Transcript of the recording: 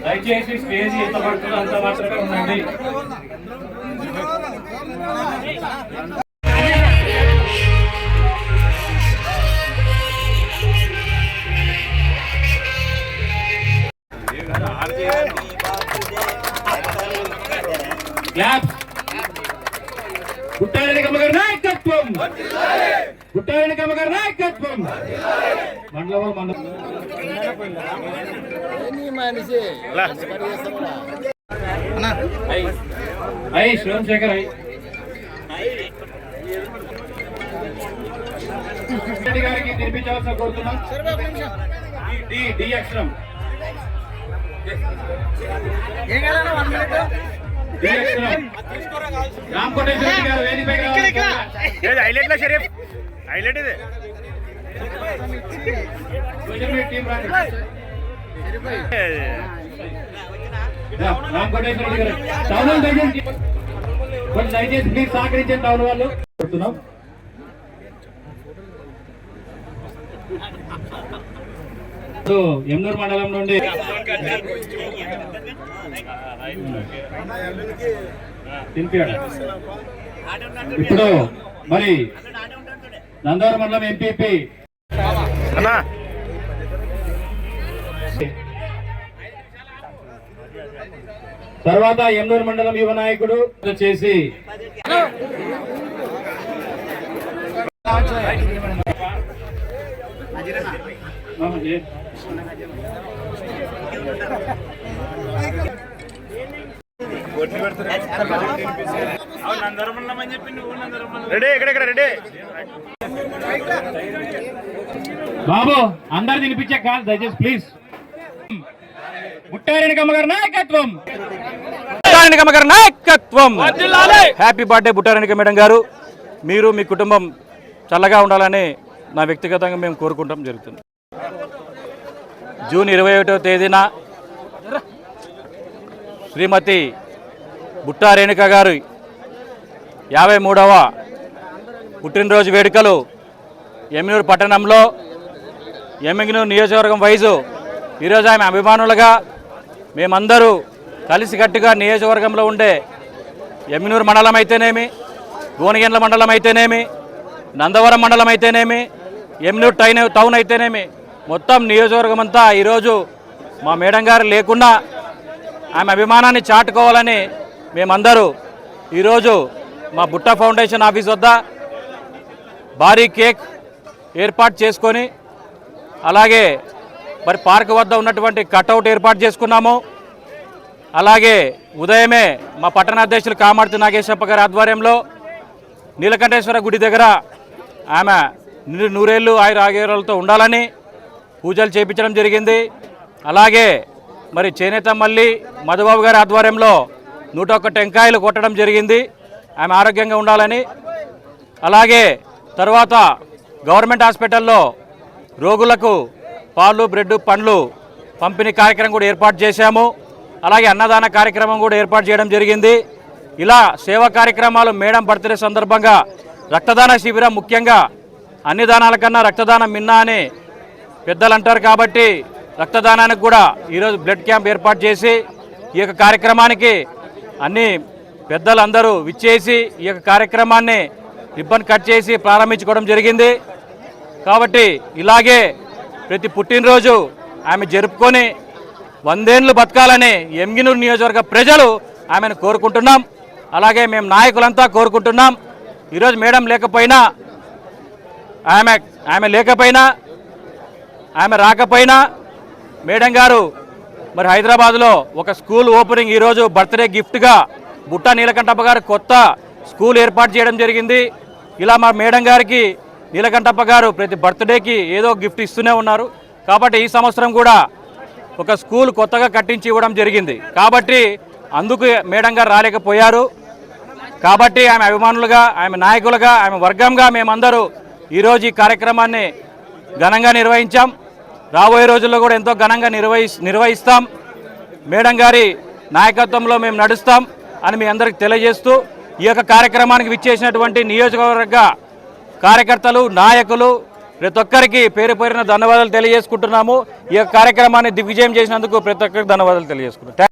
దయచేసి స్టేజ్ ఎంత పడుతుందో అంత మాత్రమే ఉండండి. గుట్టారెడ్డి కమ్మగారి నాయకత్వం, గుట్టారెడ్డి కమ్మగారి నాయకత్వం. మండలం శివశేఖర్ రెడ్డి గారికి తినిపించవలసిన కోరుతున్నాం. డి అక్షరం రామకోటేశ్వర రెడ్డి గారు వేదికపై హైలైట్ షరీఫ్ హైలైట్ ఇది రామకోటేశ్వర రెడ్డి గారు టౌన్ దయచేసి కొంచెం దయచేసి ప్లీజ్ సహకరించండి. టౌన్ వాళ్ళు చెప్తున్నాం. ఎమ్నూరు మండలం నుండి ఇప్పుడు మరి నందవరం మండలం ఎంపీపీ తర్వాత ఎమ్నూరు మండలం యువ నాయకుడు చేసి బాబు అందరు తినిపించే కాదు దయచేసి ప్లీజ్. గుట్టారెడ్డి కమ్మగారి నాయకత్వం, బుట్టారెడ్డి కమ్మగారి నాయకత్వం. హ్యాపీ బర్త్డే బుట్టారెడ్డి మేడం గారు. మీరు మీ కుటుంబం చల్లగా ఉండాలని నా వ్యక్తిగతంగా మేము కోరుకుంటాం జరుగుతుంది. జూన్ 21వ తేదీన శ్రీమతి బుట్టా రేణుక గారి 53వ పుట్టినరోజు వేడుకలు ఎమ్మినూరు పట్టణంలో ఎమ్మిగనూరు నియోజకవర్గం వైజు ఈరోజు ఆమె అభిమానులుగా మేమందరూ కలిసికట్టుగా నియోజకవర్గంలో ఉండే ఎమ్మినూరు మండలం అయితేనేమి, గోనగండ్ల మండలం అయితేనేమి, నందవరం మండలం అయితేనేమి, ఎమ్మినూరు టౌన్ అయితేనేమి మొత్తం నియోజకవర్గం అంతా ఈరోజు మా మేడం గారు లేకున్నా ఆమె అభిమానాన్ని చాటుకోవాలని మేమందరూ ఈరోజు మా బుట్టా ఫౌండేషన్ ఆఫీస్ వద్ద భారీ కేక్ ఏర్పాటు చేసుకొని అలాగే మరి పార్క్ వద్ద ఉన్నటువంటి కట్అవుట్ ఏర్పాటు చేసుకున్నాము. అలాగే ఉదయమే మా పట్టణ అధ్యక్షులు కామార్తి నాగేశప్ప గారి ఆధ్వర్యంలో నీలకంఠేశ్వర గుడి దగ్గర ఆమె నూరేళ్ళు ఆయురారోగ్యాలతో ఉండాలని పూజలు చేయించడం జరిగింది. అలాగే మరి చేనేత మల్లి మధుబాబు గారి ఆధ్వర్యంలో 101 టెంకాయలు కొట్టడం జరిగింది ఆమె ఆరోగ్యంగా ఉండాలని. అలాగే తర్వాత గవర్నమెంట్ హాస్పిటల్లో రోగులకు పాలు, బ్రెడ్, పండ్లు పంపిణీ కార్యక్రమం కూడా ఏర్పాటు చేశాము. అలాగే అన్నదాన కార్యక్రమం కూడా ఏర్పాటు చేయడం జరిగింది. ఇలా సేవా కార్యక్రమాలు మేడం బర్త్డే సందర్భంగా రక్తదాన శిబిరం, ముఖ్యంగా అన్ని దానాల కన్నా రక్తదానం మిన్నా అని పెద్దలు అంటారు కాబట్టి రక్తదానానికి కూడా ఈరోజు బ్లడ్ క్యాంప్ ఏర్పాటు చేసి ఈ యొక్క కార్యక్రమానికి అన్ని పెద్దలందరూ విచ్చేసి ఈ యొక్క కార్యక్రమాన్ని రిబ్బన్ కట్ చేసి ప్రారంభించుకోవడం జరిగింది. కాబట్టి ఇలాగే ప్రతి పుట్టినరోజు ఆమె జరుపుకొని 100 ఏళ్ళు బతకాలని ఎమ్మిగనూరు నియోజకవర్గ ప్రజలు ఆమెను కోరుకుంటున్నాం. అలాగే మేము నాయకులంతా కోరుకుంటున్నాం. ఈరోజు మేడం లేకపోయినా ఆమె రాకపోయినా మేడం గారు మరి హైదరాబాద్లో ఒక స్కూల్ ఓపెనింగ్ ఈరోజు బర్త్డే గిఫ్ట్గా బుట్టా నీలకంఠప్ప గారు కొత్త స్కూల్ ఏర్పాటు చేయడం జరిగింది. ఇలా మా మేడం గారికి నీలకంఠప్ప గారు ప్రతి బర్త్డేకి ఏదో గిఫ్ట్ ఇస్తూనే ఉన్నారు. కాబట్టి ఈ సంవత్సరం కూడా ఒక స్కూల్ కొత్తగా కట్టించి ఇవ్వడం జరిగింది. కాబట్టి అందుకు మేడం గారు రాలేకపోయారు. కాబట్టి ఆమె అభిమానులుగా, ఆమె నాయకులుగా, ఆమె వర్గంగా మేమందరూ ఈరోజు ఈ కార్యక్రమాన్ని ఘనంగా నిర్వహించాం. రాబోయే రోజుల్లో కూడా ఎంతో ఘనంగా నిర్వహిస్తాం. మేడం గారి నాయకత్వంలో మేము నడుస్తాం అని మీ అందరికి తెలియజేస్తూ ఈ యొక్క కార్యక్రమానికి విచ్చేసినటువంటి నియోజకవర్గ కార్యకర్తలు, నాయకులు, ప్రతి ఒక్కరికి పేరు పేరున ధన్యవాదాలు తెలియజేసుకుంటున్నాము. ఈ కార్యక్రమాన్ని దిగ్విజయం చేసినందుకు ప్రతి ఒక్కరికి ధన్యవాదాలు తెలియజేసుకుంటున్నాం.